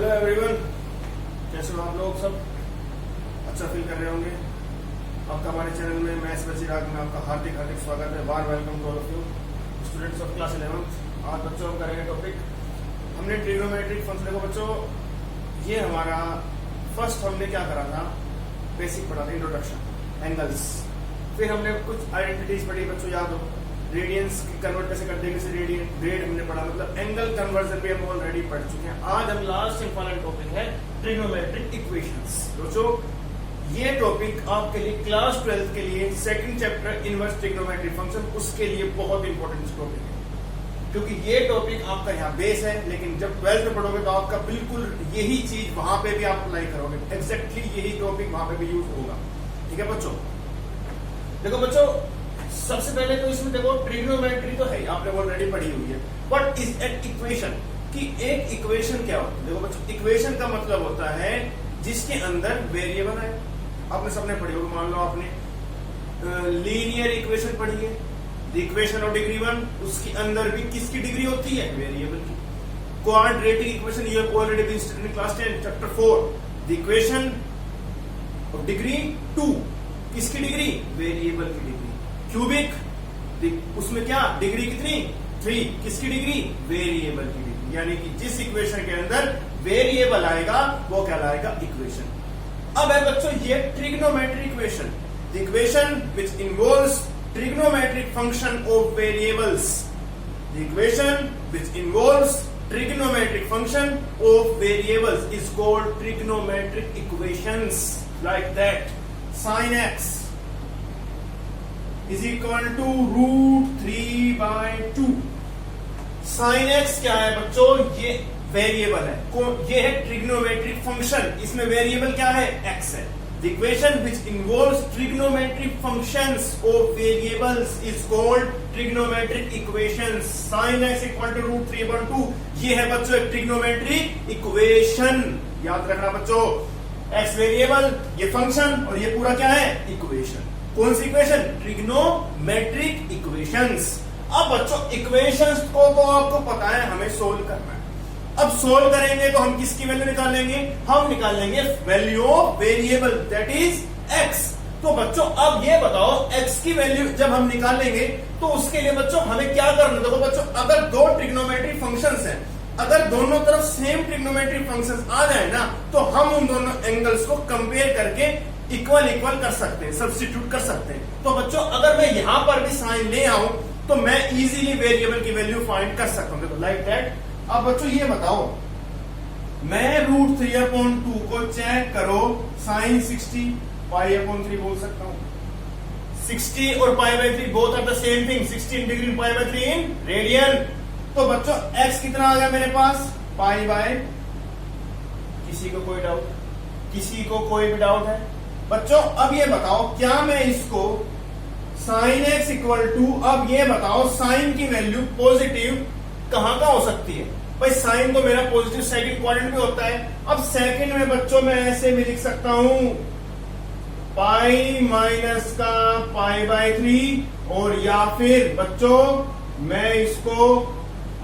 Hello everyone, कैसे हो आप लोग? सब अच्छा फील कर रहे होंगे। आपका हमारे चैनल में मैथ्स बच्चे राग में आपका हार्दिक हार्दिक स्वागत है। Warm welcome to all of you students of class 11th। आज बच्चों हम करेंगे टॉपिक, हमने ट्रिग्नोमेट्रिक फंक्शन। देखो बच्चों, ये हमारा फर्स्ट हमने क्या करा था, बेसिक पढ़ा था, इंट्रोडक्शन, एंगल्स। फिर हमने कुछ आइडेंटिटीज पढ़ी बच्चों, याद हो, रेडियंस कन्वर्ट कैसे कर देंगे, रेडियन ग्रेड हमने पढ़ा, मतलब एंगल कन्वर्जन भी हम ऑलरेडी पढ़ चुके हैं। आज हम लास्ट एंड फाइनल टॉपिक है ट्रिग्नोमेट्रिक इक्वेशंस। बच्चों ये टॉपिक आपके लिए क्लास 12 के लिए second chapter inverse trigonometric function, उसके लिए बहुत इंपॉर्टेंट टॉपिक है, क्योंकि ये टॉपिक आपका यहाँ बेस है, लेकिन जब 12th में पढ़ोगे तो आपका बिल्कुल यही चीज वहां पे भी आप अप्लाई करोगे, एग्जैक्टली यही टॉपिक वहां पे भी यूज होगा। ठीक है बच्चों? देखो बच्चों, सबसे पहले तो इसमें देखो ट्रिग्नोमेट्री तो है, आपने ऑलरेडी पढ़ी हुई है। What is an equation? कि एक इक्वेशन क्या होता है? देखो बच्चों, इक्वेशन का मतलब होता है जिसके अंदर वेरिएबल है। आपने सबने पढ़ी होगी, मान लो आपने लीनियर इक्वेशन पढ़ी है, द इक्वेशन ऑफ डिग्री 1, उसके अंदर भी किसकी डिग्री होती है? वेरिएबल की। Quadratic equation, you have already been studied in class 10 chapter 4, the equation of degree 2, किसकी डिग्री? वेरिएबल की डिग्री। क्यूबिक, उसमें क्या डिग्री कितनी? 3, किसकी डिग्री? वेरिएबल की डिग्री। यानी कि जिस इक्वेशन के अंदर वेरिएबल आएगा वो कहलाएगा इक्वेशन। अब है बच्चों ये trigonometric equation, the equation which involves trigonometric function of variables, the equation which involves trigonometric function of variables is called trigonometric equations, like that. Sin x is equal to √3/2। sin x क्या है बच्चों? ये variable है, ये है trigonometric function, इसमें variable क्या है? x है। The equation which involves trigonometric functions of variables is called trigonometric equations। sin x equal to √3/2, ये है बच्चों एक ट्रिग्नोमेट्रिक इक्वेशन। याद रखना बच्चों, x वेरिएबल, ये फंक्शन, और ये पूरा क्या है? इक्वेशन। कौन सी इक्वेशन? Trigonometric equations. अब बच्चों इक्वेशंस को तो आपको पता है हमें सोल्व करना है। अब सोल्व करेंगे तो हम किसकी वैल्यू निकालेंगे? हम निकालेंगे value of variable, that is x। तो बच्चों अब ये बताओ, x की वैल्यू जब हम निकालेंगे तो उसके लिए बच्चों हमें क्या करना है? देखो बच्चों, अगर दो ट्रिग्नोमेट्रिक फंक्शंस हैं, अगर दोनों तरफ सेम ट्रिग्नोमेट्रिक फंक्शंस आ जाए ना, तो हम उन दोनों एंगल्स को कंपेयर करके इक्वल कर सकते हैं, सब्स्टिट्यूट कर सकते हैं। तो बच्चों अगर मैं यहां पर भी साइन ले आऊं तो मैं इजीली वेरिएबल की वैल्यू फाइंड कर सकता हूं। देखो लाइक दैट। अब बच्चों ये बताओ, मैं √3/2 को चेक करो sin 60 π/3 बोल सकता हूं। 60 और π/3 both are the same thing, 16 degree π/3 in radian. तो बच्चों x कितना आ गया मेरे पास? π/। किसी को कोई डाउट? किसी को कोई भी डाउट है? बच्चों अब ये बताओ, क्या मैं इसको sin x इक्वल टू, अब ये बताओ साइन की वैल्यू पॉजिटिव कहां का हो सकती है? भाई साइन तो मेरा पॉजिटिव सेकंड क्वाड्रेंट में होता है। अब सेकंड में बच्चों मैं ऐसे भी लिख सकता हूं, पाई माइनस का π/3, और या फिर बच्चों मैं इसको,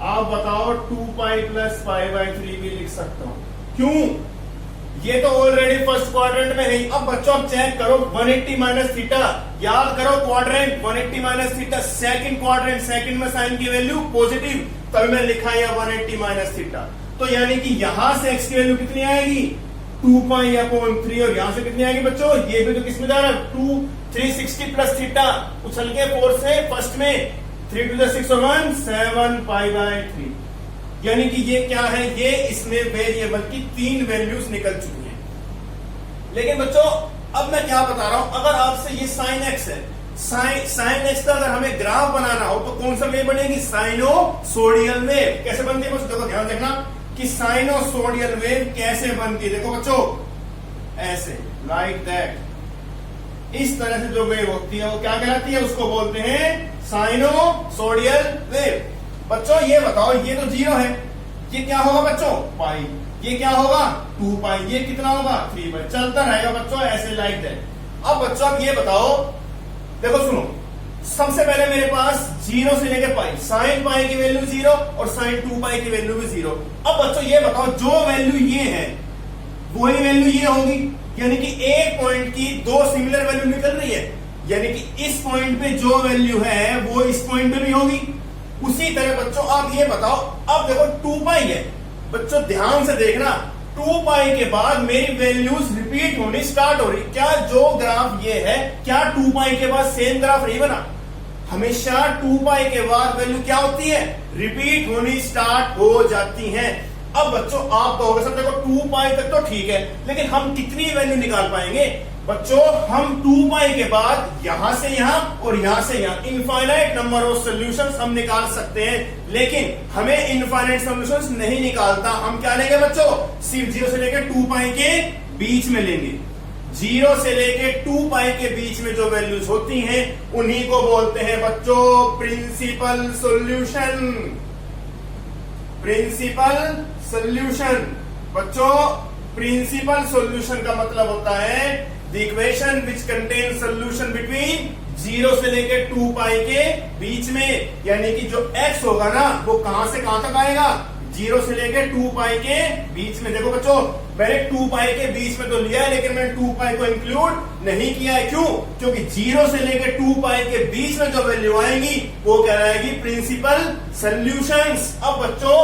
आप बताओ, 2π + π/3 भी लिख सकता हूं। क्यों? ये तो ऑलरेडी फर्स्ट क्वाड्रेंट में है। अब बच्चों आप चेक करो, 180 - थीटा, याद करो quadrant 180 - theta, second quadrant, second में साइन की वैल्यू पॉजिटिव, तब मैं लिखा है 180 - थीटा। तो यानी कि यहां से x की वैल्यू कितनी आएगी? 2π/3, और यहां से कितनी आएगी बच्चों? ये भी तो किसमें जा रहा है? 360 + थीटा, उछल के 4 से फर्स्ट में 3 to the 6 और 1 7 π/3। यानी कि ये क्या है? ये इसमें वेरिएबल की 3 वैल्यूज निकल चुकी हैं। लेकिन बच्चों अब मैं क्या बता रहा हूं, अगर आपसे ये sin x है, साइन एक्स का अगर हमें ग्राफ बनाना हो तो कौन सा वेव बनेगी? Sinusoidal wave. कैसे बनती है बच्चों? देखो ध्यान देखना कि साइनोसोडियल वेव कैसे बनती है। देखो बच्चों ऐसे, लाइक दैट, इस तरह से जो वेव होती है वो क्या कहलाती है? उसको बोलते हैं साइनोसोडियल वेव। बच्चों ये बताओ, ये तो 0 है, ये क्या होगा बच्चों? पाई। ये क्या होगा? 2π। ये कितना होगा? 3π। चलता रहेगा बच्चों ऐसे, लाइक दैट। अब बच्चों अब ये बताओ, देखो सुनो, सबसे पहले मेरे पास 0 से लेके पाई, साइन पाई की वैल्यू 0 और साइन 2 पाई की वैल्यू भी 0। अब बच्चों ये बताओ जो वैल्यू ये है वही वैल्यू ये होगी, यानी कि एक पॉइंट की दो सिमिलर वैल्यू निकल रही है, यानी कि इस पॉइंट पे जो वैल्यू है वो इस पॉइंट पे भी होगी। उसी तरह बच्चों आप ये बताओ, अब देखो 2 पाई है, बच्चों ध्यान से देखना, 2 पाई के बाद मेरी वैल्यूज रिपीट होनी स्टार्ट हो रही। क्या जो ग्राफ ये है, क्या 2 पाई के बाद सेम ग्राफ नहीं बना? हमेशा 2 पाई के बाद वैल्यू क्या होती है? रिपीट होनी स्टार्ट हो जाती है। अब बच्चों आप कहोगे सर देखो 2 पाई तक तो ठीक है, लेकिन हम कितनी वैल्यू निकाल पाएंगे? बच्चों हम 2 पाई के बाद यहां से यहां और यहां से यहां इनफाइनाइट नंबर ऑफ सॉल्यूशंस हम निकाल सकते हैं, लेकिन हमें इनफाइनाइट सॉल्यूशंस नहीं निकालता। हम क्या लेंगे बच्चों? सिर्फ 0 से लेकर 2 पाई के बीच में लेंगे। 0 से लेके 2 पाई के बीच में जो वैल्यूज होती हैं उन्हीं को बोलते हैं बच्चों प्रिंसिपल सॉल्यूशन। प्रिंसिपल सॉल्यूशन बच्चों, प्रिंसिपल सॉल्यूशन का मतलब होता है the equation which contain solution between 0 से लेके 2 पाई के बीच में, यानी कि जो x होगा ना वो कहां से कहां तक आएगा? 0 से लेके 2 पाई के बीच में। देखो बच्चों मैंने 2 पाई के बीच में तो लिया है, लेकिन मैंने 2 पाई को इंक्लूड नहीं किया है। क्यों? क्योंकि 0 से लेके 2 पाई के बीच में जो वैल्यू आएंगी वो कहलाएगी प्रिंसिपल सॉल्यूशंस। अब बच्चों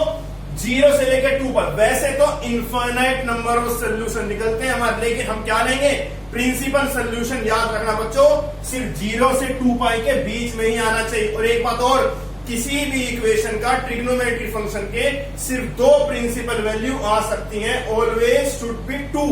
0 से लेकर 2 पर वैसे तो इनफाइनाइट नंबर ऑफ सॉल्यूशन निकलते हैं हमारे, लेकिन हम क्या लेंगे? Principal solution. याद रखना बच्चों सिर्फ 0 से 2 पाई के बीच में ही आना चाहिए। और एक बात और, किसी भी इक्वेशन का ट्रिग्नोमेट्री फंक्शन के सिर्फ 2 प्रिंसिपल वैल्यू आ सकती हैं। Always should be 2।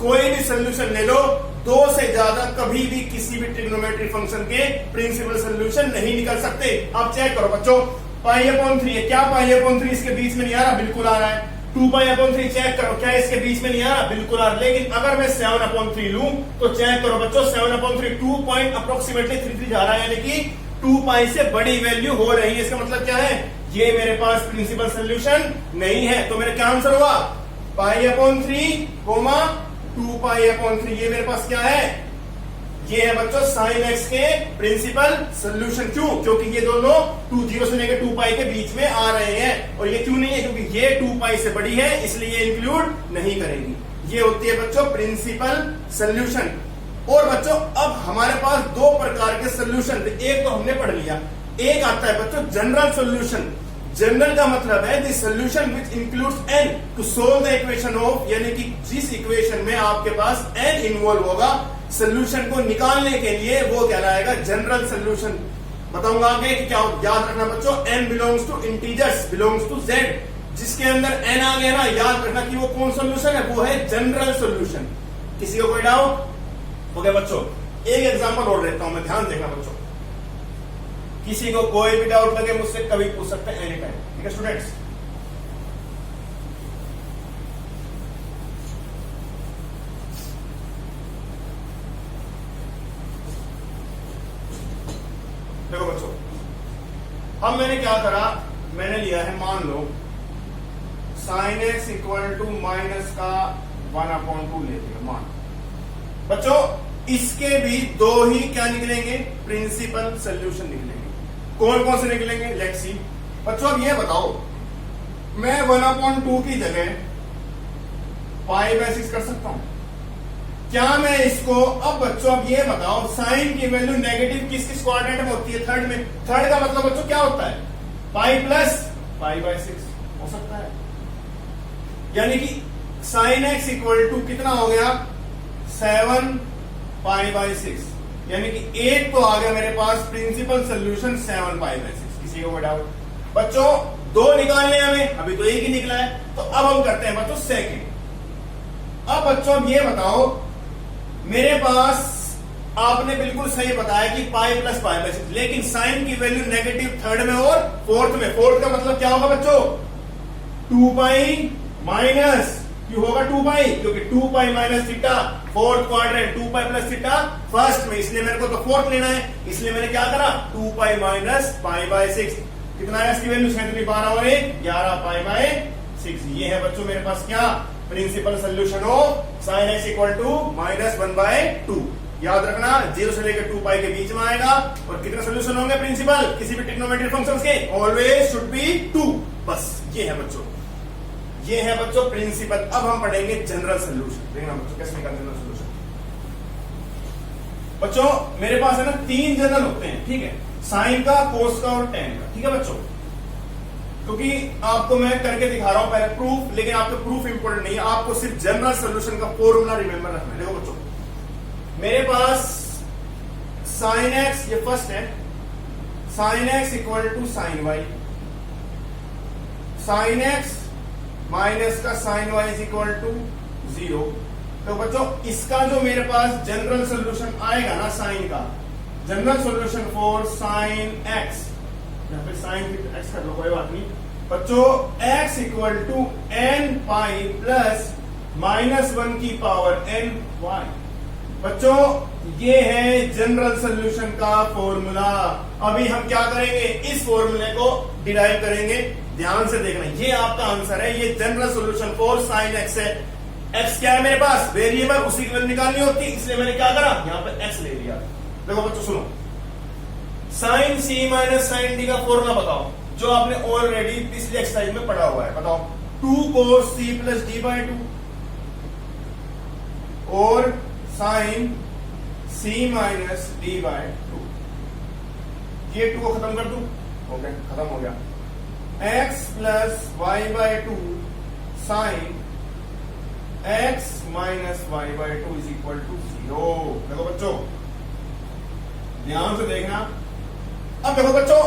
कोई भी सॉल्यूशन ले लो, 2 से ज्यादा कभी भी किसी भी ट्रिग्नोमेट्री फंक्शन के प्रिंसिपल सॉल्यूशन नहीं निकल सकते। अब चेक करो बच्चों, पाई अपॉन 3 है, क्या पाई अपॉन 3 इसके बीच में नहीं आ रहा? बिल्कुल आ रहा है। 2 पाई अपॉन 3 चेक करो, क्या इसके बीच में नहीं आ रहा? बिल्कुल आ रहा है। लेकिन अगर मैं 7 अपॉन 3 लूं तो चेक करो बच्चों 7 अपॉन 3 2 पॉइंट अप्रोक्सीमेटली 33 जा रहा है, यानी कि 2 पाई से बड़ी वैल्यू हो रही है। इसका मतलब क्या है? ये मेरे पास प्रिंसिपल सॉल्यूशन नहीं है। तो मेरा क्या आंसर होगा? Pi upon 3 2 pi upon 3। ये मेरे पास क्या है? ये है बच्चों साइन एक्स के प्रिंसिपल सॉल्यूशन। क्यों? क्योंकि ये दोनों 0 से लेकर 2 पाई के बीच में आ रहे हैं। और ये क्यों नहीं है? क्योंकि ये 2 पाई से बड़ी है, इसलिए इंक्लूड नहीं करेंगी। ये होती है बच्चों प्रिंसिपल सॉल्यूशन। और बच्चों अब हमारे पास 2 प्रकार के सॉल्यूशन, एक तो हमने पढ़ लिया, एक आता है बच्चों जनरल सॉल्यूशन। जनरल का मतलब है the solution which includes n to solve the equation of, यानी कि जिस इक्वेशन में आपके पास n इन्वॉल्व होगा सॉल्यूशन को निकालने के लिए, वो कहलाएगा जनरल सॉल्यूशन। बताऊंगा आगे कि क्या। याद रखना बच्चों n belongs to integers belongs to z। जिसके अंदर n आ गया ना, याद रखना कि वो कौन सॉल्यूशन है? वो है जनरल सॉल्यूशन। किसी को कोई डाउट? ओके बच्चों एक एग्जांपल और लेता हूं मैं, ध्यान देखना बच्चों। किसी को कोई भी डाउट लगे मुझसे कभी पूछ सकते हैं, एनी टाइम। ठीक है स्टूडेंट्स? देखो बच्चों अब मैंने क्या करा, मैंने लिया है मान लो sine X equal to minus का 1/2 ले लिया मान। बच्चों इसके भी 2 ही क्या निकलेंगे? प्रिंसिपल सॉल्यूशन निकलेंगे। कौन कौन से निकलेंगे? Let's see. बच्चों अब ये बताओ, मैं 1/2 की जगह π/6 कर सकता हूं क्या मैं इसको? अब बच्चों अब ये बताओ, साइन की वैल्यू नेगेटिव किस क्वाड्रेंट में होती है? थर्ड में। थर्ड का मतलब बच्चों क्या होता है? पाई प्लस π/6 हो सकता है। यानी कि साइन एक्स इक्वल टू कितना हो गया? 7 π/6, यानी कि 8 तो आ गया मेरे पास प्रिंसिपल सॉल्यूशन 7 π/6। किसी को डाउट? बच्चों 2 निकालने हमें, अभी तो 1 ही निकला है। तो अब हम करते हैं बच्चों सेकंड। अब बच्चों अब ये बताओ, मेरे पास आपने बिल्कुल सही बताया कि पाई प्लस π/6, लेकिन साइन की वैल्यू नेगेटिव थर्ड में और फोर्थ में। फोर्थ का मतलब क्या होगा बच्चों? 2 पाई माइनस, क्यों होगा 2 पाई? क्योंकि 2 pi minus theta fourth quadrant, 2 pi plus theta first में, इसलिए मेरे को तो फोर्थ लेना है। इसलिए मैंने क्या करा? 2 पाई माइनस π/6। कितना है इसकी वैल्यू? 12 और 11 π/6। ये है बच्चों मेरे पास क्या? Principal solution of sine X equal to -1/2। याद रखना 0 से लेकर 2 पाई के बीच में आएगा। और कितने सोल्यूशन होंगे प्रिंसिपल किसी भी ट्रिग्नोमेट्रिक फंक्शंस के? Always should be 2। बस ये है बच्चों, ये है बच्चों प्रिंसिपल। अब हम पढ़ेंगे जनरल सोल्यूशन। देखना बच्चों कैसे निकालते हैं जनरल सोल्यूशन। बच्चों मेरे पास है ना 3 जनरल होते हैं, ठीक है, साइन का, कोस का और टेन का, ठीक है बच्चों। क्योंकि आपको मैं करके दिखा रहा हूं पहले प्रूफ, लेकिन आपको प्रूफ इंपॉर्टेंट नहीं है, आपको सिर्फ जनरल सोल्यूशन का फॉर्मूला रिमेंबर रखना है। देखो बच्चों मेरे पास साइन एक्स, ये फर्स्ट है, sine X equal to sine Y, sine X minus का sine Y is equal to 0। तो बच्चों इसका जो मेरे पास जनरल सोल्यूशन आएगा ना साइन का, general solution for sine x, यहां पे साइन एक्स कर लो कोई बात नहीं बच्चों, x equal to N pi plus -1 की पावर एन वाई। बच्चों ये है जनरल सोल्यूशन का फॉर्मूला। अभी हम क्या करेंगे, इस फॉर्मूले को डिराइव करेंगे। ध्यान से देखना, ये आपका आंसर है, ये general solution for sine x है। एक्स क्या है मेरे पास? वेरिएबल, उसी की वैल्यू निकालनी होती है, इसलिए मैंने क्या करा, यहां पे एक्स ले लिया। देखो बच्चों सुनो, साइन सी माइनस साइन डी का फॉर्मूला बताओ, जो आपने ऑलरेडी पिछले एक्सरसाइज में पढ़ा हुआ है। बताओ 2 cos c plus D by 2 और sine c minus D by 2। ये 2 को खत्म कर दूं, ओके खत्म हो गया। x plus Y by 2 sine x minus Y by 2 is equal to 0। देखो बच्चों ध्यान से देखना। अब देखो बच्चों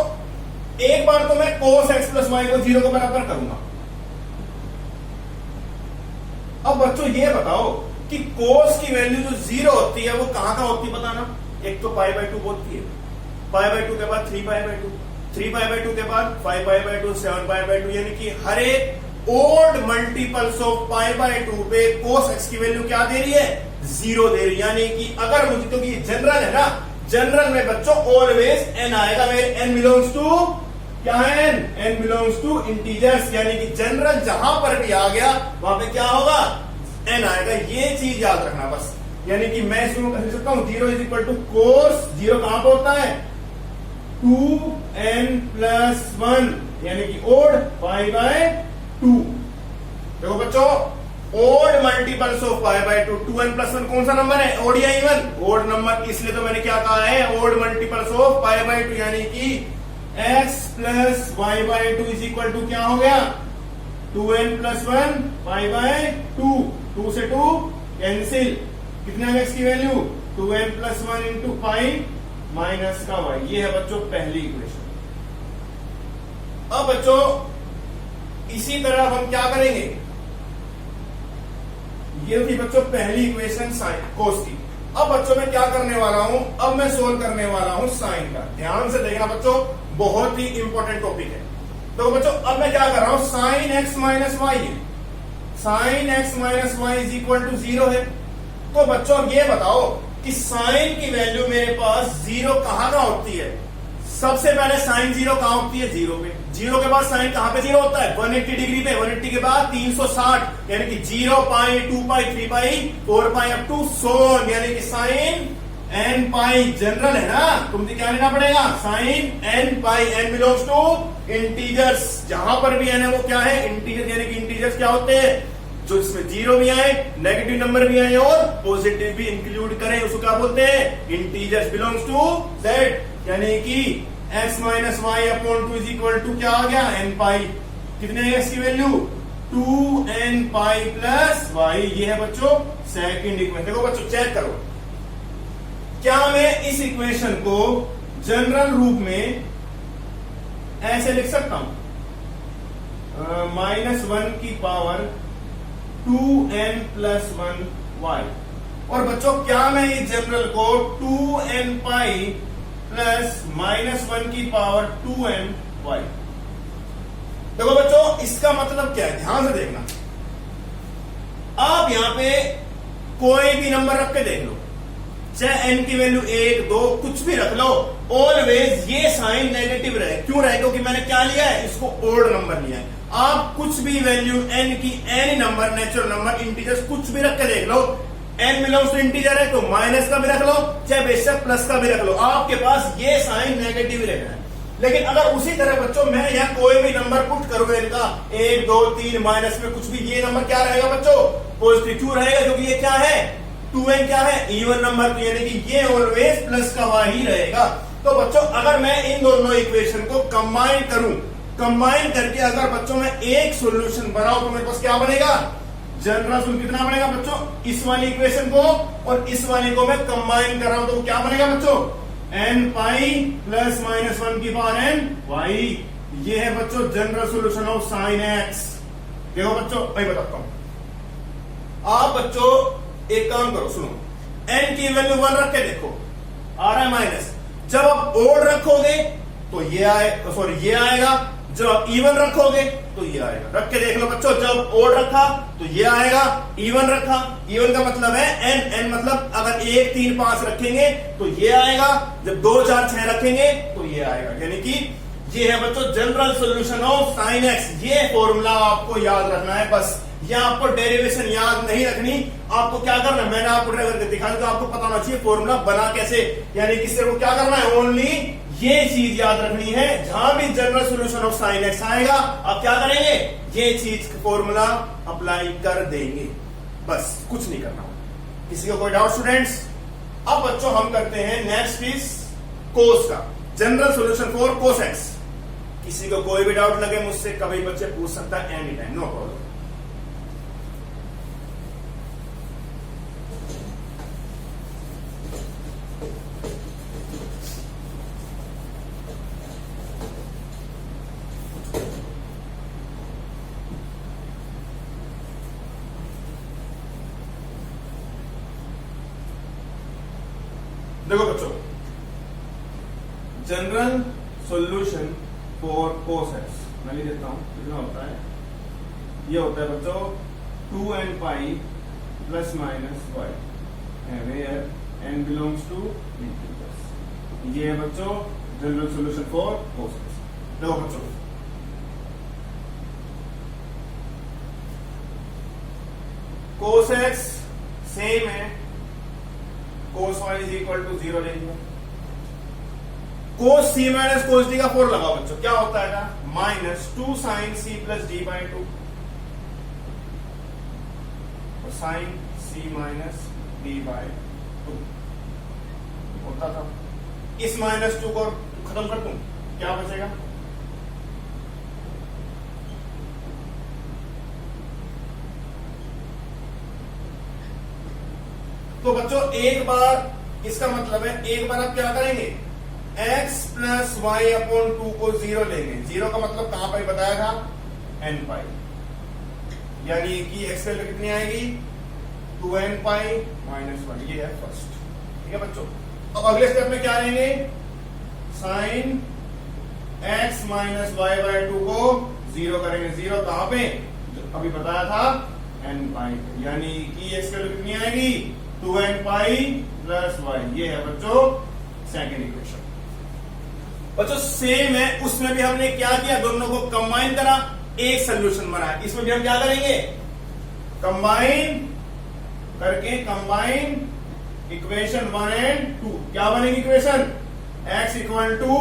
एक बार तो मैं cos x प्लस वाई को 0 के बराबर करूंगा। अब बच्चों ये बताओ कि cos की वैल्यू जो 0 होती है वो कहां कहां होती है बताना। एक तो पाई बाई 2 होती है, पाई बाई 2 के बाद 3 पाई बाई 2, 3 पाई बाई 2 के बाद 5 पाई बाई 2, 7 पाई बाई 2, यानी कि हर एक odd multiples of pi by 2 पे cos x की वैल्यू क्या दे रही है? 0 दे रही है। यानी कि अगर मुझे, तो ये जनरल है ना, जनरल में बच्चों ऑलवेज n आएगा। मेरे n बिलोंग्स टू क्या है? n बिलोंग्स टू इंटीजर्स, यानी कि जनरल जहां पर भी आ गया वहां पे क्या होगा? n आएगा। ये चीज याद रखना बस। यानी कि मैं इसमें कह सकता हूं 0 इज इक्वल टू कोस, 0 कहां पर होता है? 2n प्लस 1, यानी कि ओड पाई बाय 2। देखो बच्चों odd multiples of pi by 2, 2n plus 1 कौन सा नंबर है? ओड या इवन? ओड नंबर, इसलिए तो मैंने क्या कहा है, odd multiples of pi by 2, यानी कि x plus Y by 2 is equal to क्या हो गया? 2n प्लस 1 पाई बाय 2, 2 से 2 कैंसिल, कितना है x की value? 2n plus 1 into pi minus का y। ये है बच्चों पहली इक्वेशन। अब बच्चों इसी तरह हम क्या करेंगे, ये थी बच्चों पहली इक्वेशन साइन कोस की। अब बच्चों मैं क्या करने वाला हूं, अब मैं सोल्व करने वाला हूं साइन का। ध्यान से देखना बच्चों, बहुत ही इंपॉर्टेंट टॉपिक है। तो बच्चों अब मैं क्या कर रहा हूं, साइन एक्स माइनस वाई है, sine X minus Y is equal to 0 है। तो बच्चों ये बताओ कि साइन की वैल्यू मेरे पास 0 कहां कहां होती है? सबसे पहले साइन 0 कहां होती है? 0 पे। 0 के बाद साइन कहां पे 0 होता है? 180 डिग्री पे। 180 के बाद 360, यानी कि 0 पाई, 2 पाई, 3 पाई, 4 पाई अप टू सोन, यानी कि साइन एन पाई। जनरल है ना, तो मुझे क्या लेना पड़ेगा? Sine N pi. N belongs to integers, जहां पर भी एन है वो क्या है? इंटीजर, यानी कि इंटीजर्स क्या होते हैं? जो इसमें 0 भी आए, नेगेटिव नंबर भी आए और पॉजिटिव भी इंक्लूड करें, उसको क्या बोलते हैं? इंटीजर्स बिलोंग्स टू जेड, यानी कि x minus Y upon 2 is equal to क्या आ गया? n पाई। कितने है x की value? 2n pi plus y। ये है बच्चों सेकंड इक्वेशन। देखो बच्चों चेक करो, क्या मैं इस इक्वेशन को जनरल रूप में ऐसे लिख सकता हूं? -1 की पावर 2n प्लस 1 y। और बच्चों क्या मैं इस जनरल को 2n पाई प्लस -1 की पावर 2n y। देखो बच्चों इसका मतलब क्या है, ध्यान से देखना। आप यहां पे कोई भी नंबर रख के देख लो, चाहे n की वैल्यू 1, 2 कुछ भी रख लो, ऑलवेज ये साइन नेगेटिव रहे। क्यों रहे? क्योंकि मैंने क्या लिया है? इसको ओड नंबर लिया है। आप कुछ भी वैल्यू n की, any number, natural number, integers कुछ भी रख के देख लो, n बिलोंग्स टू इंटीजर है तो माइनस का भी रख लो चाहे बेशक प्लस का भी रख लो, आपके पास ये साइन नेगेटिव ही रहना है। लेकिन अगर उसी तरह बच्चों मैं यहाँ कोई भी नंबर पुट करूंगा इनका 1 2 3 माइनस में कुछ भी, ये नंबर क्या रहेगा बच्चों? पॉजिटिव 2 रहेगा, क्योंकि ये क्या है 2n क्या है इवन नंबर, तो यानी कि ये ऑलवेज प्लस का y ही रहेगा। तो बच्चों अगर मैं इन दोनों इक्वेशन को कंबाइन करूं, कंबाइन करके अगर बच्चों मैं एक सॉल्यूशन बनाऊं तो मेरे पास क्या बनेगा? जनरल सोल्यूशन कितना बनेगा बच्चों? इस वाली इक्वेशन को और इस वाली को मैं कंबाइन कर रहा हूं तो क्या बनेगा बच्चों? n पाई प्लस माइनस 1 की पावर n y। ये है बच्चों general solution of sign x। देखो बच्चों मैं बताता हूं, आप बच्चों एक काम करो, सुनो, n की वैल्यू 1 रख के देखो, आ रहा है माइनस। जब आप ओड रखोगे तो ये आए, सॉरी ये आएगा, जब आप इवन रखोगे तो ये आएगा। रख के देख लो बच्चों, जब ओड रखा तो ये आएगा, इवन रखा, इवन का मतलब है n मतलब अगर 1 3 5 रखेंगे तो ये आएगा, जब 2 4 6 रखेंगे तो ये आएगा। यानी कि ये है बच्चों general solution of sign x। ये फॉर्मूला आपको याद रखना है, बस यहाँ आपको डेरिवेशन याद नहीं रखनी, आपको क्या करना है मैंने आपको करके दिखाया, तो आपको पता होना चाहिए फॉर्मूला बना कैसे, यानी कि सिर्फ क्या करना है, ओनली ये चीज याद रखनी है। जहां भी general solution of sign x आएगा आप क्या करेंगे, ये चीज फॉर्मूला अप्लाई कर देंगे, बस कुछ नहीं करना। किसी को कोई डाउट स्टूडेंट्स? अब बच्चों हम करते हैं नेक्स्ट इज कोस का, general solution for cos x। किसी को कोई भी डाउट लगे मुझसे कभी बच्चे पूछ सकता है एनी टाइम, नो प्रॉब्लम। देखो बच्चों, general solution for cos x मैं लिख देता हूं, कितना होता है, ये होता है बच्चों 2n pi plus minus y where n belongs to integers. ये है बच्चों general solution for cos x। देखो बच्चों कोस x सेम है, cos y is equal to 0 ले लिया, cos c minus cos d का 4 लगाओ बच्चों, क्या होता है minus 2 sine c plus d by 2, sine c minus d by 2 होता था। इस माइनस 2 को खत्म कर दूं, क्या बचेगा? तो बच्चों एक बार, इसका मतलब है एक बार आप क्या करेंगे, x प्लस वाई अपॉन 2 को 0 लेंगे। 0 का मतलब कहां पर बताया था, n पाई, यानी कि x वैल्यू कितनी आएगी 2n पाई माइनस 1। ये है फर्स्ट, ठीक है बच्चों। अब अगले स्टेप में क्या लेंगे, sine x minus Y by 2 को 0 करेंगे। 0 कहां पे, अभी बताया था n पाई, यानी कि x वैल्यू कितनी आएगी 2n पाई प्लस y। ये है बच्चों सेकंड इक्वेशन। बच्चों सेम है, उसमें भी हमने क्या किया, दोनों को कंबाइन करा, एक सोल्यूशन बनाया। इसमें भी हम क्या करेंगे, कंबाइन करके, कंबाइन इक्वेशन 1 एंड 2। क्या बनेगी equation, x equal to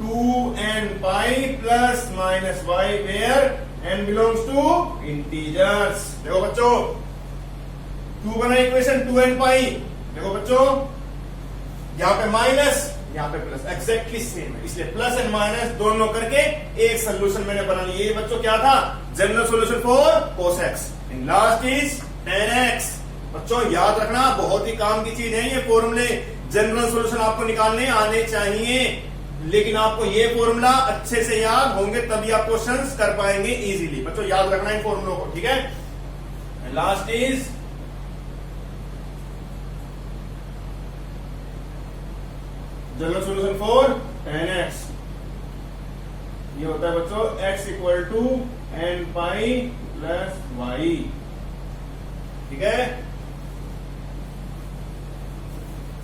2n pi plus minus y where n belongs to integers. देखो बच्चों 2 बना इक्वेशन 2n पाई, देखो बच्चों यहां पे माइनस यहां पे प्लस, एग्जैक्टली सेम है, इसलिए प्लस एंड माइनस दोनों करके एक सोल्यूशन मैंने बना लिया। ये बच्चों क्या था, general solution for cos x and last is tan x। बच्चों याद रखना, बहुत ही काम की चीज है ये फॉर्मूले। जनरल सॉल्यूशन आपको निकालने आने चाहिए, लेकिन आपको ये फॉर्मूला अच्छे से याद होंगे तभी आप क्वेश्चंस कर पाएंगे इजीली। बच्चों याद रखना इन फॉर्मूलों को, ठीक है। Last is general solution for tan x। ये होता है बच्चों x equal to n pi plus y, ठीक है।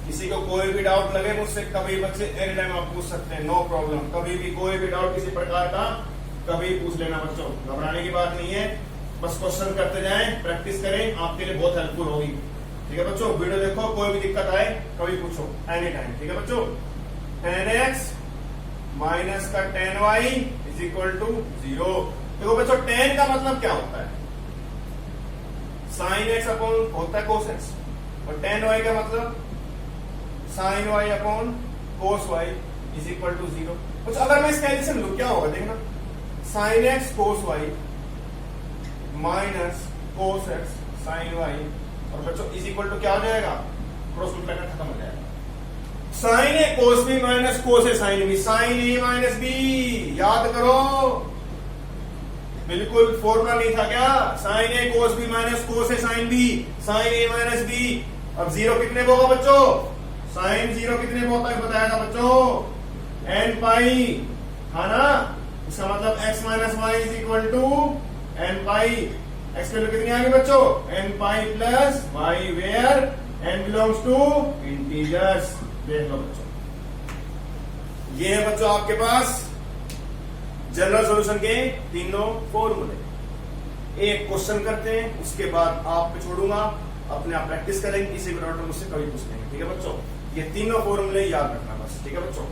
किसी को कोई भी डाउट लगे मुझसे कभी बच्चे एनी टाइम आप पूछ सकते हैं, नो प्रॉब्लम। कभी भी कोई भी डाउट किसी प्रकार का कभी पूछ लेना बच्चों, घबराने की बात नहीं है। बस क्वेश्चन करते जाएं, प्रैक्टिस करें, आपके लिए बहुत हेल्पफुल होगी। ठीक है बच्चों, वीडियो देखो, कोई भी दिक्कत आए कभी पूछो एनी टाइम। ठीक है बच्चों, tan x माइनस का tan y is equal to 0। देखो बच्चों, tan का मतलब क्या होता है, sin x अपॉन होता है cos x, और tan y का मतलब sin y upon cos y is equal to 0। कुछ अगर मैं इसका एडिशन लूं क्या होगा, देखना, sin x cos y minus cos x sin y, और बच्चों इज इक्वल टू क्या हो जाएगा, क्रॉस मल्टीप्लाई खत्म हो जाएगा। साइन ए कोस बी माइनस कोस ए साइन बी, साइन ए माइनस बी, याद करो, बिल्कुल फॉर्मूला नहीं था क्या, साइन ए कोस बी माइनस कोस ए साइन बी, साइन ए माइनस बी। अब जीरो कितने को होगा बच्चों, साइन जीरो कितने को होता है बताया था बच्चों, एन पाई, है ना, इसका मतलब x minus Y is equal to N pi. X की वैल्यू कितनी आ गई बच्चों, N pi plus Y, where N belongs to integers. देख लो बच्चों, ये है बच्चों आपके पास जनरल सॉल्यूशन के तीनों फॉर्मूले। एक क्वेश्चन करते हैं, उसके बाद आप पे छोड़ूंगा, अपने आप प्रैक्टिस करेंगे, किसी भी डाउट में मुझसे कभी पूछ लेंगे। ठीक है बच्चों, ये तीनों फॉर्मूले याद रखना बस। ठीक है बच्चों,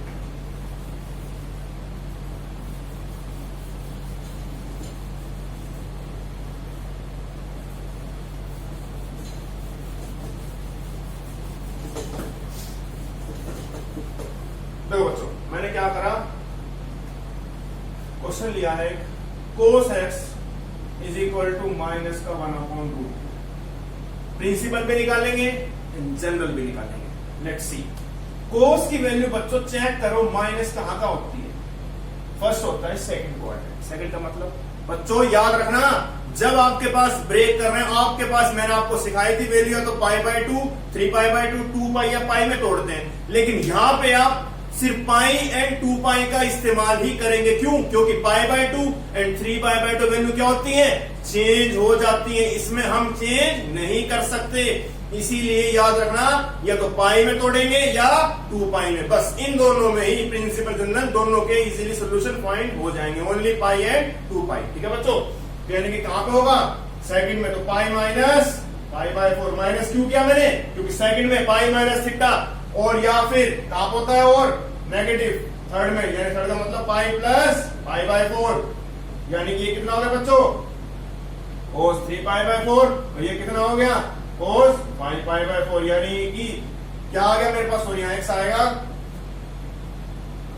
देखो बच्चों, मैंने क्या करा, क्वेश्चन लिया है cos x is equal to minus का 1/√। प्रिंसिपल भी निकालेंगे, जनरल भी निकालेंगे। लेट्स सी, cos की वैल्यू बच्चों चेक करो, माइनस कहां का होती है, फर्स्ट होता है सेकंड क्वाड्रेंट। सेकंड का मतलब बच्चों याद रखना, जब आपके पास ब्रेक कर रहे हैं, आपके पास मैंने आपको सिखाई थी वैल्यू तो π/2, 3π/2, 2π या पाई में तोड़ते हैं, लेकिन यहां पे आप सिर्फ पाई एंड 2π का इस्तेमाल ही करेंगे। क्यों, क्योंकि π/2 एंड 3π/2 वैल्यू क्या होती है, चेंज हो जाती है, इसमें हम चेंज नहीं कर सकते। इसीलिए याद रखना, या तो पाई में तोड़ेंगे या 2π में, बस इन दोनों में ही प्रिंसिपल जनरल दोनों के इजीली सॉल्यूशन फाइंड हो जाएंगे, ओनली पाई एंड 2π। ठीक है बच्चों, यानी कि कहां पे होगा, सेकंड में, तो पाई माइनस π/4। माइनस क्यों किया मैंने, क्योंकि सेकंड में पाई माइनस थीटा, और या फिर कहां होता है और नेगेटिव थर्ड में, यानी थर्ड का मतलब पाई प्लस π/4, यानी कि ये कितना हो गया बच्चों, cos 3π/4, और ये कितना हो गया, cos 5π/4, यानी कि क्या आ गया मेरे पास, और यहाँ x आएगा,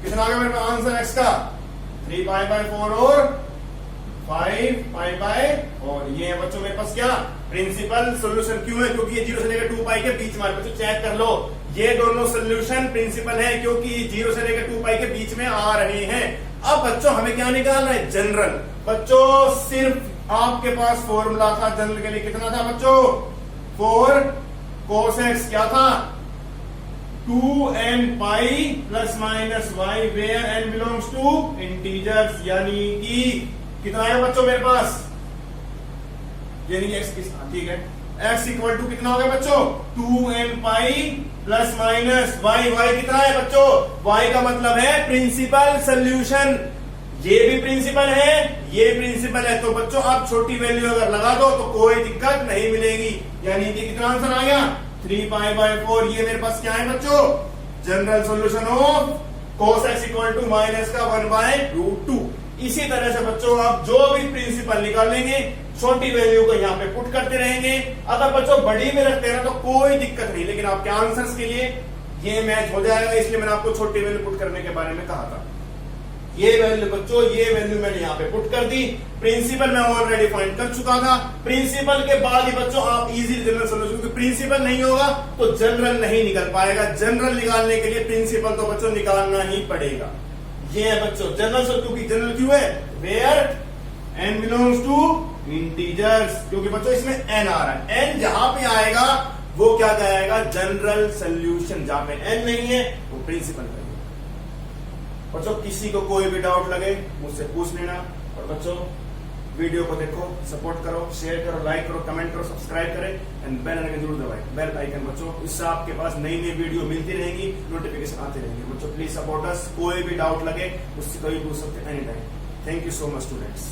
कितना आ गया मेरे पास आंसर x का, 3π/4 और 5π/4। ये है बच्चों मेरे पास क्या, प्रिंसिपल सॉल्यूशन। क्यों है, क्योंकि ये 0 से लेकर 2π के बीच में, बच्चों चेक कर लो, ये दोनों सॉल्यूशन प्रिंसिपल है, क्योंकि 0 से लेकर 2π के बीच में आ रहे हैं। अब बच्चों हमें क्या निकालना है, जनरल। बच्चों सिर्फ आपके पास फॉर्मूला था जनरल के लिए, कितना था बच्चों, 4 cos x क्या था, 2n pi plus minus Y, where n belongs to integers, यानी कि कितना है बच्चों मेरे पास, यानी कि x ठीक है, x इक्वल टू कितना हो गया बच्चों, 2n pi plus minus Y, Y कितना है बच्चों, y का मतलब है प्रिंसिपल सॉल्यूशन, ये भी प्रिंसिपल है, ये प्रिंसिपल है, तो बच्चों आप छोटी वैल्यू अगर लगा दो तो कोई दिक्कत नहीं मिलेगी, यानी कि कितना आंसर आ गया, 3π/4। ये मेरे पास क्या है बच्चों, general solution of cos x equal to minus का 1/√2। इसी तरह से बच्चों आप जो भी प्रिंसिपल निकालेंगे, छोटी वैल्यू को यहाँ पे पुट करते रहेंगे। अगर बच्चों बड़ी में रखते हैं तो कोई दिक्कत नहीं, लेकिन आपके आंसर्स के लिए ये मैच हो जाएगा, इसलिए मैंने आपको छोटी वैल्यू पुट करने के बारे में कहा था। ये वैल्यू बच्चों, ये वैल्यू मैंने यहाँ पे पुट कर दी, प्रिंसिपल मैं ऑलरेडी फाइंड कर चुका था। प्रिंसिपल के बाद ही बच्चों आप इजीली जनरल सॉल्यूशन, क्योंकि प्रिंसिपल नहीं होगा तो जनरल नहीं निकल पाएगा। जनरल निकालने के लिए प्रिंसिपल तो बच्चों निकालना ही पड़ेगा। ये है बच्चों जनरल सॉल्यूशन, क्योंकि जनरल क्यों है, where n belongs to integers, क्योंकि बच्चों इसमें n आ रहा है, n जहां पे आएगा वो क्या कहेगा, जनरल सॉल्यूशन। जहां पे n नहीं है वो प्रिंसिपल कहेगा। बच्चों किसी को कोई भी डाउट लगे मुझसे पूछ लेना, और बच्चों वीडियो को देखो, सपोर्ट करो, शेयर करो, लाइक करो, कमेंट करो, सब्सक्राइब करें एंड बेल आइकन जरूर दबाएं, बेल आइकन बच्चों, इससे आपके पास नई नई वीडियो मिलती रहेंगी, नोटिफिकेशन आते रहेंगे। बच्चों प्लीज सपोर्ट अस, कोई भी डाउट लगे मुझसे कभी पूछ सकते any time. Thank you so much students.